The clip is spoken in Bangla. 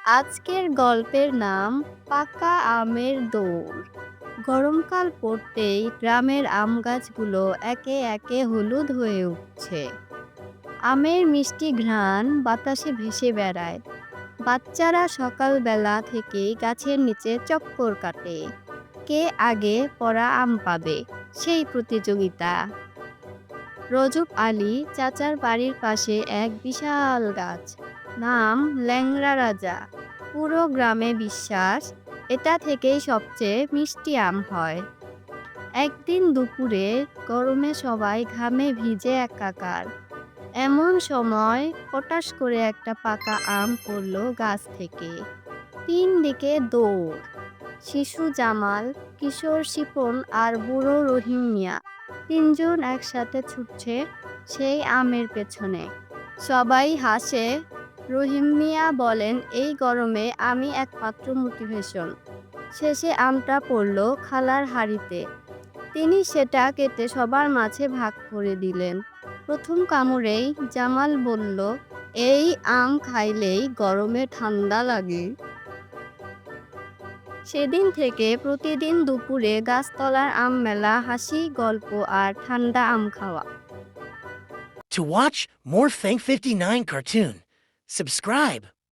আজকের গল্পের নাম পাকা আমের দৌড়। গরমকাল পড়তেই গ্রামের আম গাছগুলো একে একে হলুদ হয়ে উঠছে। আমের মিষ্টি ঘ্রাণ বাতাসে ভেসে বেড়ায়। বাচ্চারা সকালবেলা থেকেই গাছের নিচে চক্কর কাটে। কে আগে পড়া আম পাবে, সেই প্রতিযোগিতা। রজব আলী চাচার বাড়ির পাশে এক বিশাল গাছ, নাম ল্যাংড়া রাজা। পুরো গ্রামে বিশ্বাস এটা থেকেই সবচেয়ে মিষ্টি আম হয়। একদিন দুপুরে গরমে সবাই ঘামে ভিজে একাকার। এমন সময় হঠাৎ করে একটা পাকা আম পড়ল গাছ থেকে। তিন দিকে দৌড়, শিশু জামাল, কিশোর শিপন আর বুড়ো রহিম মিয়া, তিনজন একসাথে ছুটছে সেই আমের পেছনে। সবাই হাসে। রহিম মিয়া বলেন, এই গরমে আমি একমাত্র মোটিভেশন। শেষে আমটা পড়ল খালার হাঁড়িতে। তিনি সেটা কেটে সবার মাঝে ভাগ করে দিলেন। প্রথম কামড়েই জামাল বলল, এই আম খাইলেই গরমে ঠান্ডা লাগে। সেদিন থেকে প্রতিদিন দুপুরে গাছতলার আম মেলা, হাসি গল্প আর ঠান্ডা আম খাওয়া। To watch more Fang 59 cartoon, subscribe.